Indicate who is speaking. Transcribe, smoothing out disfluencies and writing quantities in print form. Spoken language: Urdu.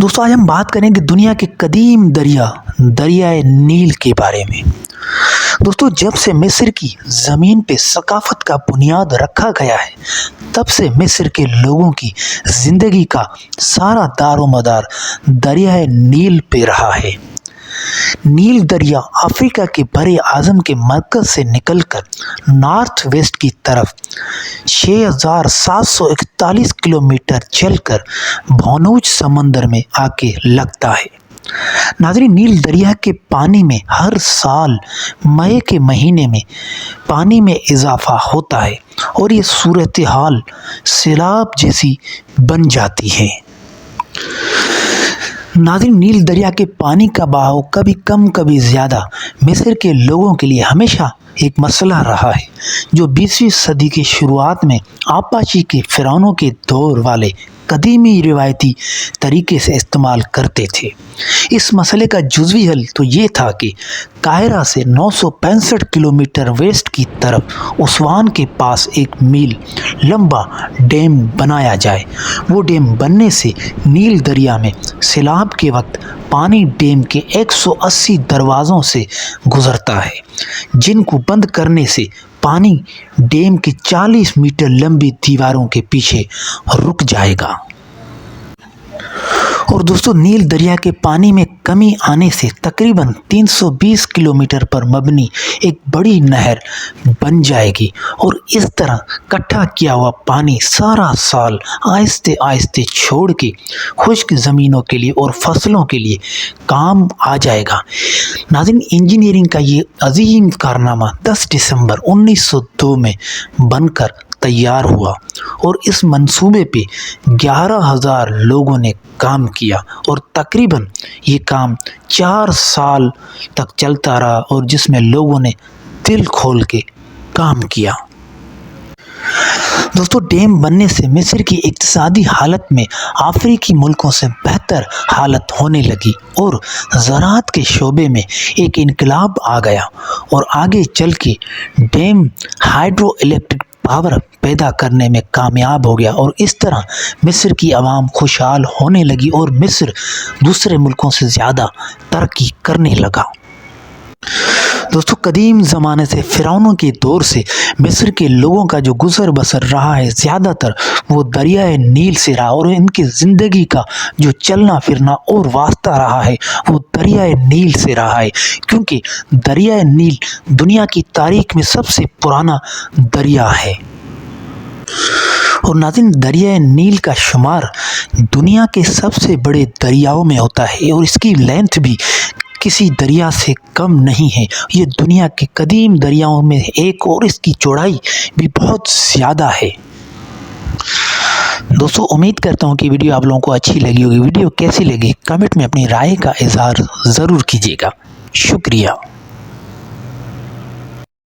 Speaker 1: دوستو آج ہم بات کریں گے دنیا کے قدیم دریائے نیل کے بارے میں۔ دوستو جب سے مصر کی زمین پہ ثقافت کا بنیاد رکھا گیا ہے تب سے مصر کے لوگوں کی زندگی کا سارا دار و مدار دریائے نیل پہ رہا ہے۔ نیل دریا افریقہ کے بر اعظم کے مرکز سے نکل کر نارتھ ویسٹ کی طرف 6741 کلومیٹر چل کر بھونوج سمندر میں آ کے لگتا ہے۔ ناظرین، نیل دریا کے پانی میں ہر سال مئی کے مہینے میں پانی میں اضافہ ہوتا ہے اور یہ صورتحال سیلاب جیسی بن جاتی ہے۔ ناظرین، نیل دریا کے پانی کا بہاؤ کبھی کم کبھی زیادہ مصر کے لوگوں کے لیے ہمیشہ ایک مسئلہ رہا ہے، جو 20ویں صدی کے شروعات میں آپاچی کے فرعونوں کے دور والے قدیمی روایتی طریقے سے استعمال کرتے تھے۔ اس مسئلے کا جزوی حل تو یہ تھا کہ قاہرہ سے 965 کلومیٹر ویسٹ کی طرف اسوان کے پاس ایک میل لمبا ڈیم بنایا جائے۔ وہ ڈیم بننے سے نیل دریا میں سیلاب کے وقت پانی ڈیم کے 180 دروازوں سے گزرتا ہے، جن کو بند کرنے سے پانی ڈیم کی 40 میٹر لمبی دیواروں کے پیچھے رک جائے گا۔ اور دوستو، نیل دریا کے پانی میں کمی آنے سے تقریباً 320 کلومیٹر پر مبنی ایک بڑی نہر بن جائے گی اور اس طرح اکٹھا کیا ہوا پانی سارا سال آہستہ آہستہ چھوڑ کے خشک زمینوں کے لیے اور فصلوں کے لیے کام آ جائے گا۔ ناظرین، انجینئرنگ کا یہ عظیم کارنامہ 10 دسمبر 1902 میں بن کر تیار ہوا اور اس منصوبے پہ 11,000 لوگوں نے کام کیا اور تقریباً یہ کام 4 سال تک چلتا رہا اور جس میں لوگوں نے دل کھول کے کام کیا۔ دوستو، ڈیم بننے سے مصر کی اقتصادی حالت میں افریقی ملکوں سے بہتر حالت ہونے لگی اور زراعت کے شعبے میں ایک انقلاب آ گیا اور آگے چل کے ڈیم ہائیڈرو الیکٹرک پاور پیدا کرنے میں کامیاب ہو گیا اور اس طرح مصر کی عوام خوشحال ہونے لگی اور مصر دوسرے ملکوں سے زیادہ ترقی کرنے لگا۔ دوستو، قدیم زمانے سے فرعونوں کے دور سے مصر کے لوگوں کا جو گزر بسر رہا ہے زیادہ تر وہ دریائے نیل سے رہا اور ان کی زندگی کا جو چلنا پھرنا اور واسطہ رہا ہے وہ دریائے نیل سے رہا ہے، کیونکہ دریائے نیل دنیا کی تاریخ میں سب سے پرانا دریا ہے۔ اور ناظرین، دریائے نیل کا شمار دنیا کے سب سے بڑے دریاؤں میں ہوتا ہے اور اس کی لینتھ بھی کسی دریا سے کم نہیں ہے۔ یہ دنیا کے قدیم دریاؤں میں ایک اور اس کی چوڑائی بھی بہت زیادہ ہے۔ دوستو، امید کرتا ہوں کہ ویڈیو آپ لوگوں کو اچھی لگی ہوگی۔ ویڈیو کیسی لگی کمنٹ میں اپنی رائے کا اظہار ضرور کیجیے گا۔ شکریہ۔